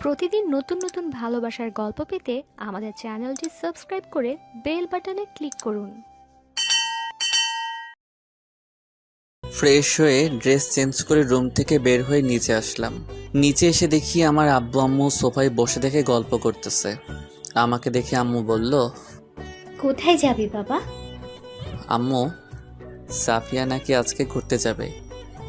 প্রতিদিন নতুন নতুন ভালোবাসার গল্প পেতে আমাদের চ্যানেলটি সাবস্ক্রাইব করে বেল বাটনে ক্লিক করুন। ফ্রেশ হয়ে ড্রেস চেঞ্জ করে রুম থেকে বের হয়ে নিচে আসলাম। নিচে এসে দেখি আমার আব্বু আম্মু সোফায় বসে দেখে গল্প করতেছে। আমাকে দেখে আম্মু বলল, কোথায় যাবি বাবা? আম্মু, সাফিয়া নাকি আজকে ঘুরতে যাবে,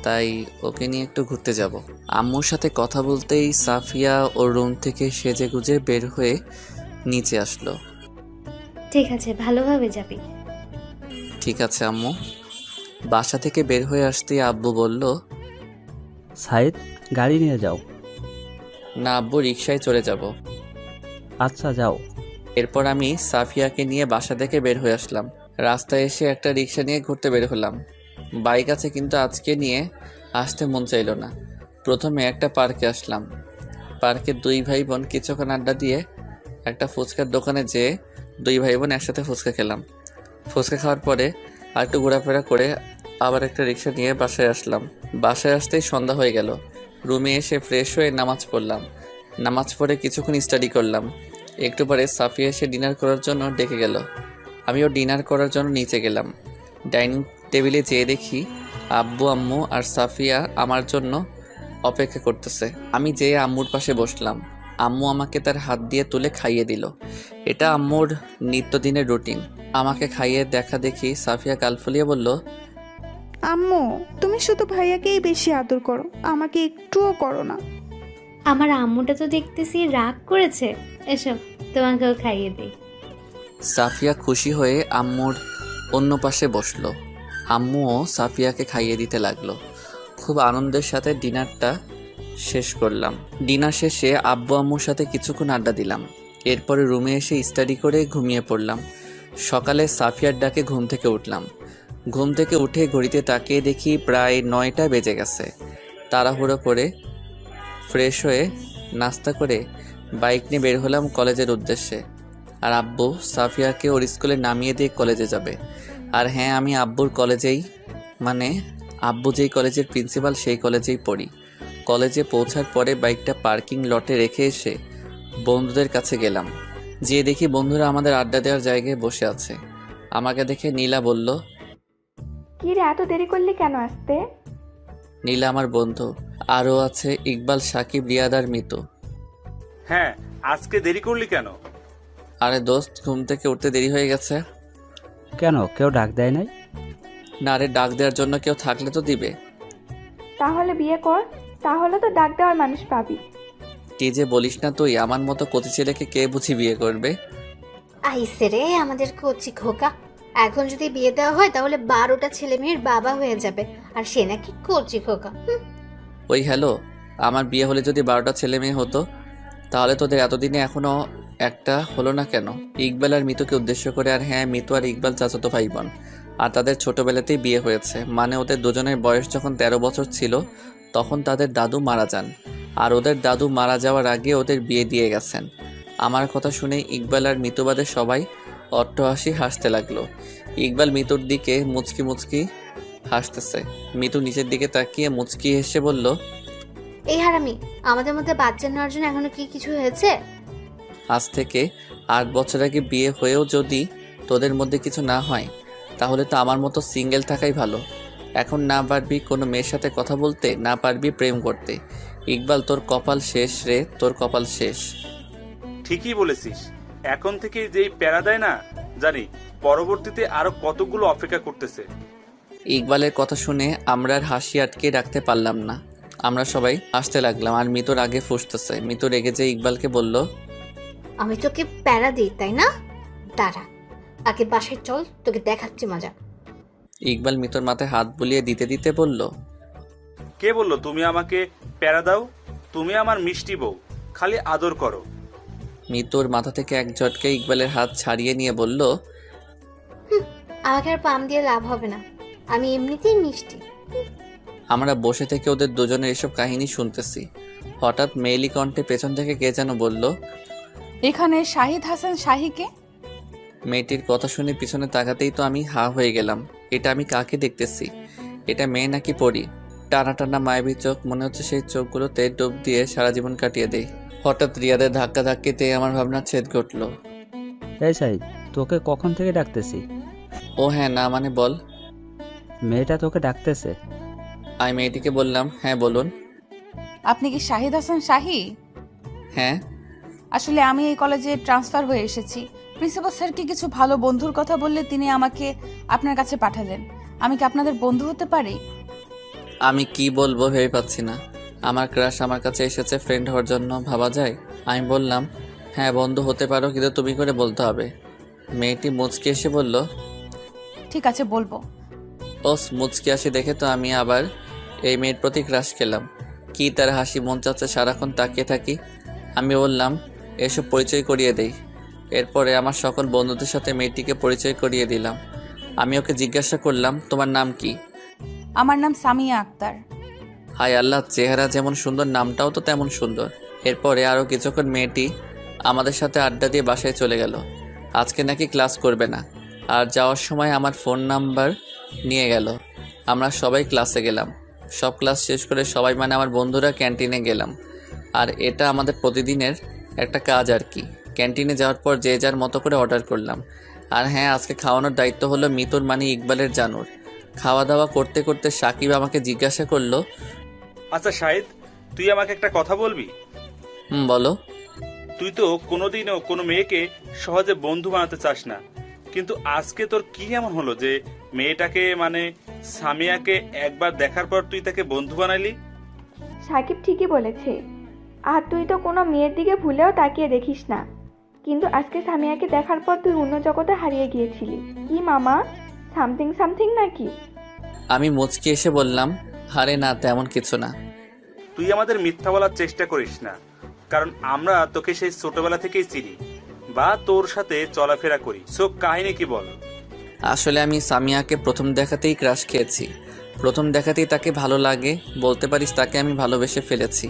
তাই ওকে নিয়ে একটু ঘুরতে যাব। আম্মুর সাথে কথা বলতেই সাফিয়া ওর রুম থেকে সেজে গুজে বের হয়ে নিচে আসলো। ঠিক আছে, ভালোভাবে যাবি। ঠিক আছে আম্মু। বাসা থেকে বের হয়ে আসতেই আব্বু বলল, সাইদ, গাড়ি নিয়ে যাও। না আব্বু, রিকশায় চলে যাব। আচ্ছা যাও। এরপর আমি সাফিয়াকে নিয়ে বাসা থেকে বের হয়ে আসলাম। রাস্তায় এসে একটা রিকশা নিয়ে ঘুরতে বের হলাম। বাইক আছে কিন্তু আজকে নিয়ে আসতে মন চাইল না। প্রথমে একটা পার্কে আসলাম। পার্কে দুই ভাই বোন কিছুক্ষণ আড্ডা দিয়ে একটা ফুচকার দোকানে যেয়ে দুই ভাই বোন একসাথে ফুচকা খেলাম। ফুচকা খাওয়ার পরে আর একটু ঘোরাফেরা করে আবার একটা রিকশা নিয়ে বাসায় আসলাম। বাসায় আসতেই সন্ধ্যা হয়ে গেল। রুমে এসে ফ্রেশ হয়ে নামাজ পড়লাম। নামাজ পড়ে কিছুক্ষণ স্টাডি করলাম। একটু পরে সাফিয়া এসে ডিনার করার জন্য ডেকে গেল। আমিও ডিনার করার জন্য নিচে গেলাম। ডাইনিং টেবিলে যেয়ে দেখি আব্বু আম্মু আর সাফিয়া আমার জন্য অপেক্ষা করতেছে। আমি যেয়ে আম্মুর পাশে বসলাম। আম্মু আমাকে তার হাত দিয়ে তুলে খাইয়ে দিল। এটা আম্মুর নিত্যদিনের রুটিন। আমাকে খাইয়ে দেখা দেখি সাফিয়া গাল ফুলিয়ে বলল, আম্মু, তুমি শুধু ভাইয়াকেই বেশি আদর করো, আমাকে একটুও করো না। আমার আম্মুটা তো দেখতেছি রাগ করেছে। এসব তোমাকেও খাইয়ে দিই। সাফিয়া খুশি হয়ে আম্মুর অন্য পাশে বসলো। আম্মুও সাফিয়াকে খাইয়ে দিতে লাগলো। খুব আনন্দের সাথে ডিনারটা শেষ করলাম। ডিনার শেষে আব্বু আম্মুর সাথে কিছুক্ষণ আড্ডা দিলাম। এরপরে রুমে এসে স্টাডি করে ঘুমিয়ে পড়লাম। সকালে সাফিয়ার ডাকে ঘুম থেকে উঠলাম। ঘুম থেকে উঠে ঘড়িতে তাকিয়ে দেখি প্রায় 9টা বেজে গেছে। তাড়াহুড়ো করে ফ্রেশ হয়ে নাস্তা করে বাইক নিয়ে বের হলাম কলেজের উদ্দেশ্যে। আর আব্বু সাফিয়াকে ওর স্কুলে নামিয়ে দিয়ে কলেজে যাবে। আর হ্যাঁ, আমি আব্বুর কলেজেই, মানে আব্বু যেই কলেজের প্রিন্সিপাল সেই কলেজেই পড়ি। কলেজে পৌঁছার পরে বাইকটা পার্কিং লটে রেখে এসে বন্ধুদের কাছে গেলাম। যেয়ে দেখি বন্ধুরা আমাদের আড্ডা দেওয়ার জায়গায় বসে আছে। আমাকে দেখে নীলা বলল, কি রে, এত দেরি করলি কেন আসতে? নীলা আমার বন্ধু। আরও আছে ইকবাল, সাকিব, রিয়াদ আর মিতু। হ্যাঁ, আজকে দেরি করলি কেন? আরে দোস্ত, ঘুম থেকে উঠতে দেরি হয়ে গেছে। কেন, কেউ ডাক দেয় নাই? না, আরে ডাক দেওয়ার জন্য কেউ থাকলে তো দিবে। তাহলে বিয়ে কর, তাহলে তো ডাক দেওয়ার মানুষ পাবি। কি যে বলিস না তুই, আমার মতো কচি ছেলেকে কে বুঝি বিয়ে করবে? আইসে রে আমাদের কচি খোকা। এখন যদি বিয়ে দেওয়া হয় তাহলে 12টা ছেলে মেয়ের বাবা হয়ে যাবে, আর সে নাকি কচি খোকা। ওই হ্যালো, আমার বিয়ে হলে যদি 12টা ছেলে মেয়ে হতো, তাহলে তোদের এতদিনে এখনো একটা হলো না কেন? ইকবাল আর মিতুকে উদ্দেশ্য করে। আর হ্যাঁ, মিতু আর ইকবাল চাচাতো ভাই বোন, আর তাদের ছোটবেলাতেই বিয়ে হয়েছে। মানে ওদের দুজনের বয়স যখন 13 বছর ছিল তখন তাদের দাদু মারা যান, আর ওদের দাদু মারা যাওয়ার আগে ওদের বিয়ে দিয়ে গেছেন। আমার কথা শুনে ইকবাল আর মিতুবাদের সবাই অট্টহাসি হাসতে লাগলো। ইকবাল মিতুর দিকে মুচকি মুচকি হাসতেছে। মিতু নিচের দিকে তাকিয়ে মুচকি হেসে বলল, এই হারামি, আমাদের মধ্যে বাচ্চা নেওয়ার জন্য এখনো কি কিছু হয়েছে? আজ থেকে 8 বছর আগে বিয়ে হয়েও যদি তোদের মধ্যে কিছু না হয়, তাহলে তো আমার মতো সিঙ্গেল থাকাই ভালো। এখন না পারবি কোনো মেয়ের সাথে কথা বলতে, না পারবি প্রেম করতে। ইকবাল, তোর কপাল শেষ রে, তোর কপাল শেষ। ঠিকই বলেছিস। এখন থেকে যেই প্যারা দেয় না, জানি পরবর্তীতে আরো কতগুলো অপেক্ষা করতেছে। ইকবালের কথা শুনে আমরা আর হাসি আটকে রাখতে পারলাম না। আমরা সবাই হাসতে লাগলাম। আর মিতুর আগে ফুসতেছে। মিতু রেগে যেয়ে ইকবালকে বলল, আমি তোকে প্যারা দিই তাই না? দাঁড়া, আগে বাসায় চল, তোকে দেখাচ্ছি মজা। ইকবাল মিতুর মাথায় হাত বুলিয়ে দিতে দিতে বলল, কে বললো তুমি আমাকে প্যারা দাও? তুমি আমার মিষ্টি বউ, খালি আদর করো। মিতুর মাথা থেকে এক ঝটকে ইকবালের হাত ছাড়িয়ে নিয়ে বলল, আমাকে আর পাম দিয়ে লাভ হবে না, আমি এমনিতেই মিষ্টি। আমরা বসে থেকে ওদের দুজনের এসব কাহিনী শুনতেছি। হঠাৎ মেয়েলি কণ্ঠে পেছন থেকে কে যেন বলল, এখানে শাহিদ হাসান শাহিকে। মেয়েটির কথা শুনে পিছনে তাকাতেই তো আমি হা হয়ে গেলাম। এটা আমি কাকে দেখতেছি? এটা মেয়ে নাকি পরি? টানা টানা মায়াবী চোখ, মনে হচ্ছে সেই চোখগুলোতে ডুব দিয়ে সারা জীবন কাটিয়ে দেই। হঠাৎ রিয়াদের ধাক্কাতে আমার ভাবনার ছেদ ঘটল। এই সাইদ, তোকে কখন থেকে ডাকতেছি? ও হ্যাঁ, না মানে বল। মেয়েটা তোকে ডাকতেছে। আমি মেয়েটিকে বললাম, হ্যাঁ বলুন। আপনি কি শাহিদ হাসান শাহি? হ্যাঁ। আসলে আমি এই কলেজে ট্রান্সফার হয়ে এসেছি। প্রিন্সিপাল স্যারকে কিছু ভালো বন্ধুর কথা বললে তিনি আমাকে আপনার কাছে পাঠালেন। আমি কি আপনাদের বন্ধু হতে পারি? আমি কি বলবো ভেবে পাচ্ছি না। আমার ক্রাশ আমার কাছে এসেছে ফ্রেন্ড হওয়ার জন্য, ভাবা যায়? আমি বললাম, হ্যাঁ বন্ধু হতে পারো, কিন্তু তুমি করে বলতে হবে। মেয়েটি মুচকি এসে বলল, ঠিক আছে, বলবো। ও মুচকি আসি দেখে তো আমি আবার এই মেয়ের প্রতি ক্রাশ খেলাম। কি তার হাসি, মন চাচ্ছে সারাক্ষণ তাকিয়ে থাকি। আমি বললাম, এসব পরিচয় করিয়ে দেই। এরপরে আমার সকল বন্ধুদের সাথে মেয়েটিকে পরিচয় করিয়ে দিলাম। আমি ওকে জিজ্ঞাসা করলাম, তোমার নাম কি? আমার নাম সামিয়া আক্তার। হায় আল্লাহ, চেহারা যেমন সুন্দর নামটাও তো তেমন সুন্দর। এরপরে আরও কিছুক্ষণ মেয়েটি আমাদের সাথে আড্ডা দিয়ে বাসায় চলে গেল। আজকে নাকি ক্লাস করবে না, আর যাওয়ার সময় আমার ফোন নাম্বার নিয়ে গেল। আমরা সবাই ক্লাসে গেলাম। সব ক্লাস শেষ করে সবাই মানে আমার বন্ধুরা ক্যান্টিনে গেলাম। আর এটা আমাদের প্রতিদিনের একটা কাজ আর কি। ক্যান্টিনে যাওয়ার পর যে যার মতো করে অর্ডার করলাম। আর হ্যাঁ, আজকে খাওয়ানোর দায়িত্ব হলো মিতুর মানে ইকবালের জানুর। খাওয়া দাওয়া করতে করতে সাকিব আমাকে জিজ্ঞাসা করলো, আচ্ছা শাহিদ, তুই আমাকে একটা কথা বলবি? বলো। তুই তো কোনোদিনও কোনো মেয়েকে সহজে বন্ধু বানাতে চাস না, কিন্তু আজকে তোর কি এমন হলো যে মেয়েটাকে মানে সামিয়াকে একবার দেখার পর তুই তাকে বন্ধু বানাইলি? সাকিব ঠিকই বলেছে। আর তুই তো কোনো মেয়ের দিকে ভুলেও তাকিয়ে দেখিস না, কিন্তু আজকে সামিয়াকে দেখার পর তুই অন্য জগতে হারিয়ে গিয়েছিলি। কি মামা, সামথিং সামথিং নাকি? আমি মুচকি এসে বললাম, আরে না, তেমন কিছু না। তুই আমাদের মিথ্যা বলার চেষ্টা করিস না, কারণ আমরা তোকে সেই ছোটবেলা থেকেই চিনি বা তোর সাথে চলাফেরা করি। সো কাহিনী কি বল? আসলে আমি সামিয়াকে প্রথম দেখাতেই ক্রাশ খেয়েছি। প্রথম দেখাতেই তাকে ভালো লাগে, বলতে পারিস তাকে আমি ভালোবেসে ফেলেছি।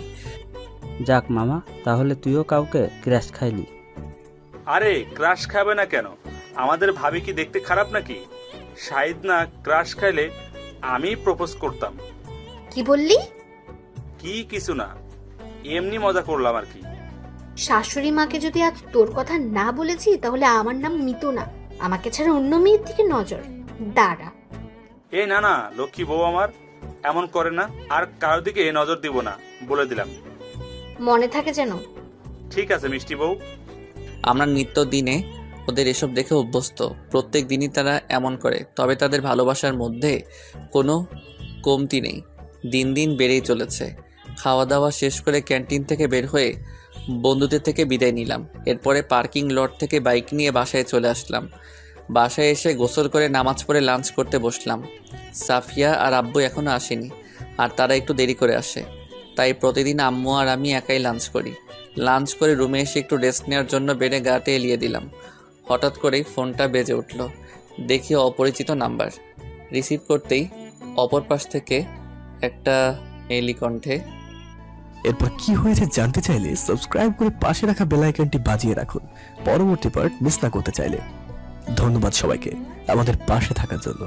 যাক মামা, তাহলে তুইও কাউকে ক্র্যাশ খাইলি। আরে ক্রাশ খাবে না কেন? আমাদের ভাবি কি দেখতে খারাপ নাকি? শাহিদ না ক্রাশ খাইলে আমি প্রপোজ করতাম। কি বললি? কি কিছু না, এমনি মজা করলাম আর কি। শাশুড়ি মাকে যদি আজ তোর কথা না বলেছি, তাহলে আমার নাম মিতু না, আমাকে ছাড়া অন্য মেয়ের দিকে নজর। দাঁড়া। এই না না, লক্ষ্মী বউ আমার এমন করে না, আর কারোর দিকে নজর দিব না, বলে দিলাম। মনে থাকে যেন। ঠিক আছে মিষ্টি বউ। আমরা নিত্য দিনে ওদের এসব দেখে অভ্যস্ত। প্রত্যেক দিনই তারা এমন করে, তবে তাদের ভালোবাসার মধ্যে কোনো কমতি নেই। দিন দিন বেড়েই চলেছে। খাওয়া দাওয়া শেষ করে ক্যান্টিন থেকে বের হয়ে বন্ধুদের থেকে বিদায় নিলাম। এরপরে পার্কিং লট থেকে বাইক নিয়ে বাসায় চলে আসলাম। বাসায় এসে গোসল করে নামাজ পড়ে লাঞ্চ করতে বসলাম। সাফিয়া আর আব্বু এখনও আসেনি, আর তারা একটু দেরি করে আসে। তাই প্রতিদিন আম্মু আর আমি একাই লাঞ্চ করি। লাঞ্চ করে রুমে এসে একটু রেস্ট নেওয়ার জন্য বেডে গাতে এলিয়ে দিলাম। হঠাৎ করেই ফোনটা বেজে উঠল। দেখি অপরিচিত নাম্বার। রিসিভ করতেই অপর পাশ থেকে একটা মেয়েলি কণ্ঠে, এরপর কি হয়েছে জানতে চাইলে সাবস্ক্রাইব করে পাশে রাখা বেল আইকনটি বাজিয়ে রাখুন পরবর্তী পার্ট মিস না করতে চাইলে। ধন্যবাদ সবাইকে আমাদের পাশে থাকার জন্য।